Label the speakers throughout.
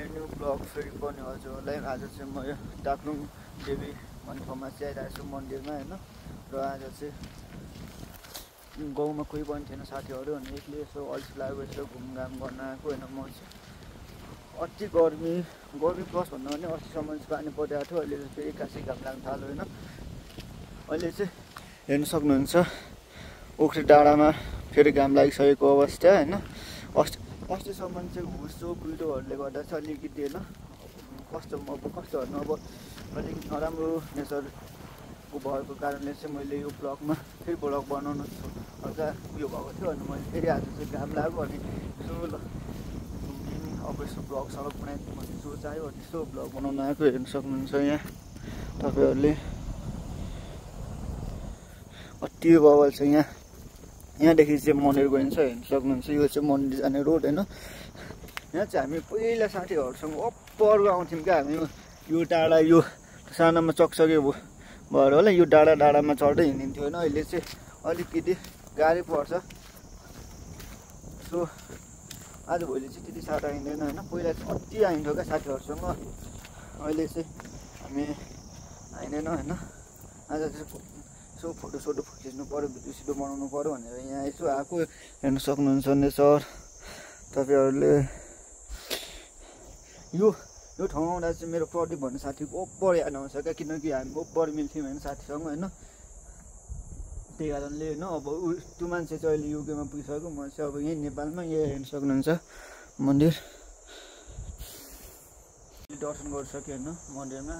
Speaker 1: New blog फेरि पनि हजुरहरूलाई आज चाहिँ म टाक्लुङ देवी भन्ने ठाउँमा चाहिँ आइरहेको छु मन्दिरमा होइन। र आज चाहिँ गाउँमा कोही पनि थिएन साथीहरू, अनि एक्लै यसो अल्छी लाग्यो यसो घुमघाम गर्न आएको होइन। म चाहिँ अति गर्मी प्लस भन्दा पनि अस्तिसम्म चाहिँ पानी परिरहेको थियो, अहिले चाहिँ फेरि एक्कासी घाम लाग्न थाल्यो होइन। अहिले चाहिँ हेर्न सक्नुहुन्छ ओखरी डाँडामा फेरि घाम लागिसकेको अवस्था होइन। अस्तिसम्म चाहिँ हुसो कुहिरोहरूले गर्दा चाहिँ अलिकति होइन कस्तोहरू अब अलिक नराम्रो नेचरको भएको कारणले चाहिँ मैले यो ब्लगमा फेरि ब्लग बनाउनु हल्का उयो भएको थियो। अनि मैले फेरि आज चाहिँ घाम लाग्यो अनि अब यसो ब्लग सलग बनाइदिउँ भन्ने सोच आयो, अनि यसो ब्लग बनाउनु आएको हेर्न सक्नुहुन्छ यहाँ तपाईँहरूले। अति बवाल छ यहाँदेखि चाहिँ मन्दिर गइन्छ हेर्न सक्नुहुन्छ। यो चाहिँ मन्दिर जाने रोड होइन। यहाँ चाहिँ हामी पहिला साथीहरूसँग अप्पर आउँथ्यौँ क्या हामी। यो डाँडा यो सानोमा चकचके भएर होला यो डाँडामा चढ्दै हिँडिन्थ्यो होइन। अहिले चाहिँ अलिकति गाह्रै पर्छ। सो आज भोलि चाहिँ त्यति साह्रो आइँदैन होइन। पहिला चाहिँ अति आइन्थ्यो क्या साथीहरूसँग, अहिले चाहिँ हामी आइँदैन होइन। आज चाहिँ यसो फोटोसोटो खिच्नु पऱ्यो, भिडियो बनाउनु पऱ्यो भनेर यहाँ यसो आएको हेर्न सक्नुहुन्छ नेचर तपाईँहरूले। यो ठाउँमा आउँदा चाहिँ मेरो प्रदीप भन्ने साथीको ओप्पर याद आउँछ क्या, किनकि हामी ओप्पर मिल्थ्यौँ होइन साथीसँग होइन। त्यही कारणले होइन अब त्यो मान्छे चाहिँ अहिले युकेमा पुगिसक्यो, म चाहिँ अब यहीँ नेपालमा यही हेर्न सक्नुहुन्छ मन्दिर। दर्शन गरिसक्यो होइन मन्दिरमा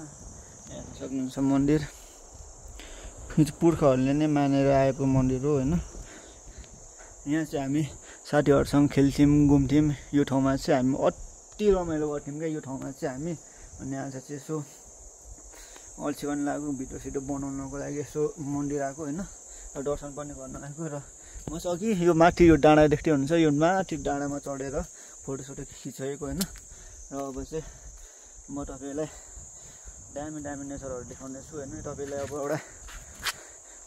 Speaker 1: हेर्न सक्नुहुन्छ मन्दिर। यो चाहिँ पुर्खाहरूले नै मानेर आएको मन्दिर हो होइन। यहाँ चाहिँ हामी साथीहरूसँग खेल्थ्यौँ घुम्थ्यौँ। यो ठाउँमा चाहिँ हामी अति रमाइलो गर्थ्यौँ क्या यो ठाउँमा चाहिँ हामी। अनि आज चाहिँ यसो अल्छी पनि लाग्यो, भिडियो सिडियो बनाउनको लागि यसो मन्दिर आएको होइन। र दर्शन पनि गर्न आएको। र म चाहिँ अघि यो माथि यो डाँडा देख्दै हुन्छ, यो माथि डाँडामा चढेर फोटोसोटो खिचेको होइन। र अब चाहिँ म तपाईँलाई दामी नेचरहरू देखाउनेछु होइन। तपाईँलाई अब एउटा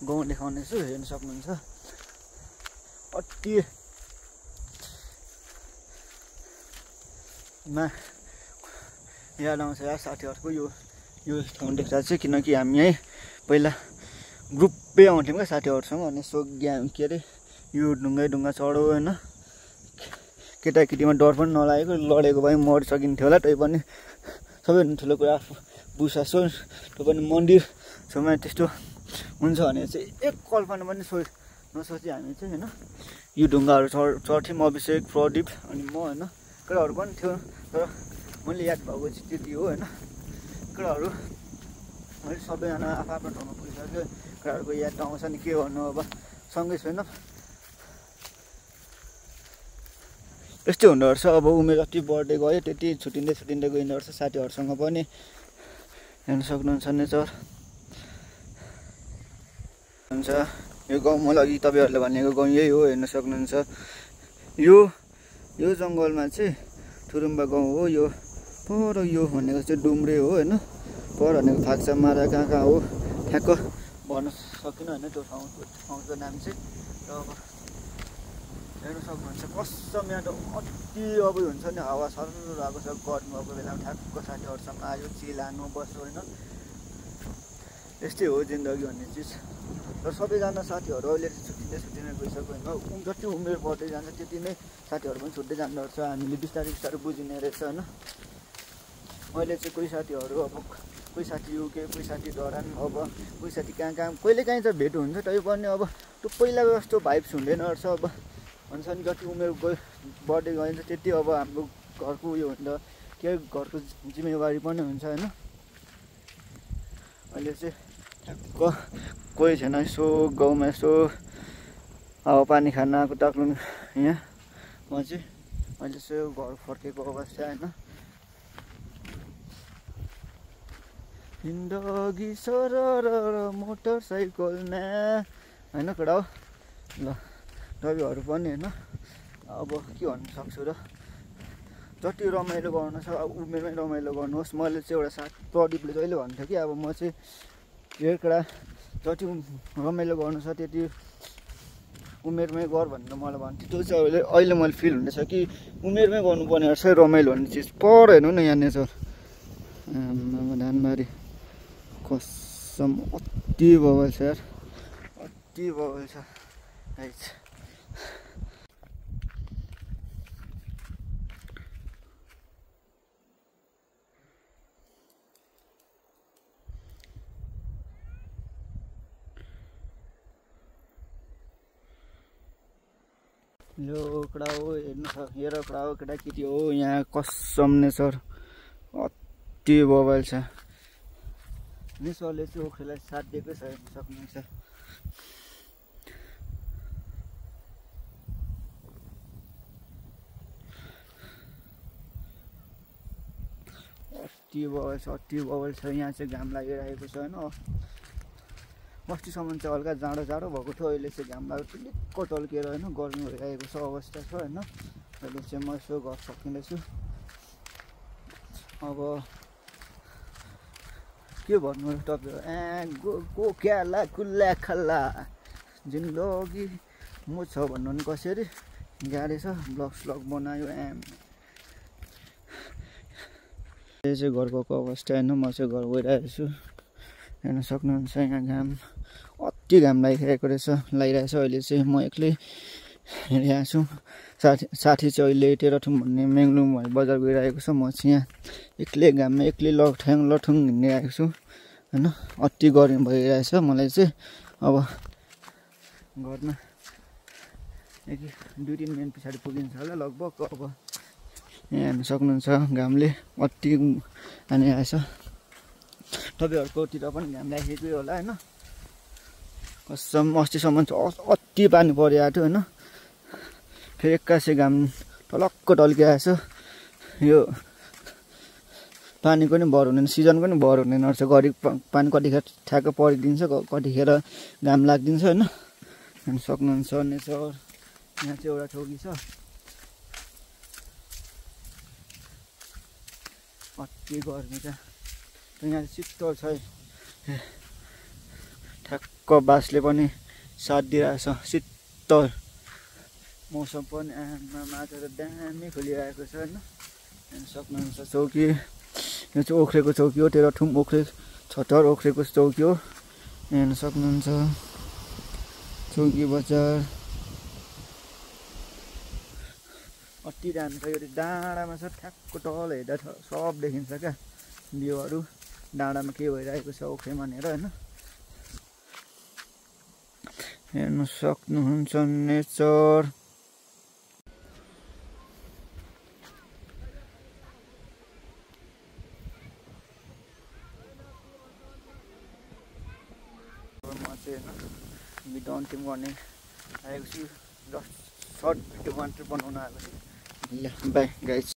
Speaker 1: गाउँ देखाउनेछु हेर्न सक्नुहुन्छ। अति याद आउँछ यार साथीहरूको यो ठाउँ देख्दा चाहिँ, किनकि हामी यहीँ पहिला ग्रुपै आउँथ्यौँ क्या साथीहरूसँग। अनि यसो के अरे यो ढुङ्गा चढो होइन। केटाकेटीमा डर पनि नलागेको, लडेको भए मरिसकिन्थ्यो होला। तै पनि सबैभन्दा ठुलो कुरा आफू बुझ्छ त्यो पनि मन्दिर छेउमा त्यस्तो हुन्छ भने चाहिँ एक कल्पना पनि नसोची हामी चाहिँ होइन यो ढुङ्गाहरू चढ्थ्यौँ। अभिषेक, प्रदीप अनि म होइन। केटाहरू पनि थियो तर मैले याद भएको चाहिँ त्यति हो होइन। केटाहरू अहिले सबैजना आफ्नो ठाउँमा पुगिसक्यो। केटाहरूको याद आउँछ नि के गर्नु, अब सँगै छैन यस्तै हुँदो रहेछ। अब उमेर जति बढ्दै गयो त्यति छुट्टिँदै गइँदो रहेछ साथीहरूसँग पनि हेर्न सक्नुहुन्छ नेचर हुन्छ। यो गाउँ मैले अघि तपाईँहरूले भनेको गाउँ यही हो हेर्न सक्नुहुन्छ। यो जङ्गलमा चाहिँ थुरुम्बा गाउँ हो। यो पर यो भनेको चाहिँ डुम्रे हो होइन। पर भनेको फाक्सा मारा कहाँ हो ठ्याक्क भन्न सकिनँ होइन त्यो ठाउँको नाम चाहिँ। र अब हेर्न सक्नुहुन्छ कसम यहाँ त अति अब हुन्छ नि हावा सरल आएको छ। गर्नु भएको बेलामा ठ्याक्क साथीहरूसँग आयो चिलानु बस्यो होइन। यस्तै हो जिन्दगी भन्ने चिज। र सबैजना साथीहरू अहिले छुट्टिँदै गइसक्यो होइन। जति उमेर बढ्दै जान्छ त्यति नै साथीहरू पनि छुट्दै जाँदो रहेछ। हामीले बिस्तारै बुझिने रहेछ होइन। अहिले चाहिँ कोही साथीहरू अब कोही साथी युके, कोही साथी डरान, अब कोही साथी कहाँ कहिले काहीँ त भेट हुन्छ। तै पनि अब त्यो पहिलाको जस्तो भाइब्स हुँदैन रहेछ। अब भन्छ नि जति उमेर बढ्दै गइन्छ त्यति अब हाम्रो घरको उयो हुन्छ, के घरको जिम्मेवारी पनि हुन्छ होइन। अहिले चाहिँ ठ्याक्क कोही छैन यसो गाउँमा यसो हावापानी खान आएको टाक्लुङ यहाँ। म चाहिँ अहिले चाहिँ घर फर्केको अवस्था होइन। जिन्दगी सरर मोटरसाइकलमा होइन केटा हो। ल तपाईँहरू पनि होइन अब के भन्नु सक्छु र, जति रमाइलो गर्नु छ अब उमेरमै रमाइलो गर्नुहोस्। मैले चाहिँ एउटा साथी प्रदीपले जहिले भन्थ्यो कि अब म चाहिँ केटा जति रमाइलो गर्नु छ त्यति उमेरमै गर भनेर मलाई भन्थ्यो। त्यो चाहिँ अहिले मैले फिल हुँदैछ कि उमेरमै गर्नुपर्ने रहेछ रमाइलो भन्ने चिज। पर हेर्नु न यहाँ नेचर धानबारी कसम अति बवाल छ यार, अति बवाल छ गाइस। यो कडा हो हेर्नु छ, हेर कडा हो केटाकेटी हो यहाँ कसम नेचर अति बवाल छ। नेचरले चाहिँ ओखरलाई साथ दिएकै छ हेर्न सक्नुहुन्छ। अति बवाल छ, अति बवाल छ। यहाँ चाहिँ घाम लागिरहेको छ होइन। अस्तिसम्म चाहिँ हल्का जाडो जाडो भएको थियो, अहिले चाहिँ घाम लागेको लिक्क टल्किएर होइन गर्मी भइरहेको छ अवस्था छ होइन। अहिले चाहिँ म यसो घर सकिँदैछु। अब के भन्नु तपाईँहरू, गो क्याला कुल्ला खल्ला जिन्दगी म छ भन्नु नि कसरी गाह्रो छ। ब्लग स्लग बनायो यो चाहिँ घर गएको अवस्था होइन। म चाहिँ घर गइरहेको छु हेर्न सक्नुहुन्छ। यहाँ घाम अति घाम लागिरहेको रहेछ अहिले चाहिँ। म एक्लै यहाँ छु, साथी चाहिँ अहिले तेह्रथुम भन्ने मेङलुङ बजार गइरहेको छ। म चाहिँ यहाँ एक्लै घाममा एक्लै लठुङ हिँडिरहेको छु होइन। अति गर्मी भइरहेछ मलाई चाहिँ। अब घरमा 2-3 मिनट पछाडि पुगिन्छ होला लगभग। अब यहाँ हेर्न सक्नुहुन्छ घामले अति हानिरहेछ। तपाईँहरूकोतिर पनि घाम लागेकै होला होइन। कसम अस्तिसम्म अति पानी परिरहेको थियो होइन। फेरि एक्कासी घाम टलक्क टल्किरहेछ। यो पानीको नि भर हुँदैन, सिजनको नि भर हुँदैन रहेछ। घरि पानी कतिखेर ठ्याक्क परिदिन्छ, कतिखेर घाम लाग्दिन्छ होइन। हेर्न सक्नुहुन्छ नेचर। यहाँ चाहिँ एउटा चौकी छ, अति गर्मी छ। यहाँ शीतल छ, ठ्याक्क बासले पनि साथ दिइरहेछ। शीतल मौसम पनि माछा त दामी खोलिरहेको छ होइन। हेर्न सक्नुहुन्छ चौकी। यो चाहिँ ओख्रेको चौकी हो, तेह्रथुम ओख्रे छतर ओख्रेको चौकी हो। हेर्न सक्नुहुन्छ चौकी बजार अति दामी छ। यो डाँडामा छ, ठ्याक्क तल हेर्दा सब देखिन्छ क्या भ्यूहरू। डाँडामा के भइरहेको छ ओख्रे भनेर होइन। हेर्न सक्नुहुन्छ नेचर। म चाहिँ होइन भिडियो अन्तिम गर्ने आएको छु, जस्ट सर्ट भिडियो मात्र बनाउन आएको छु। ल बाई गाइस।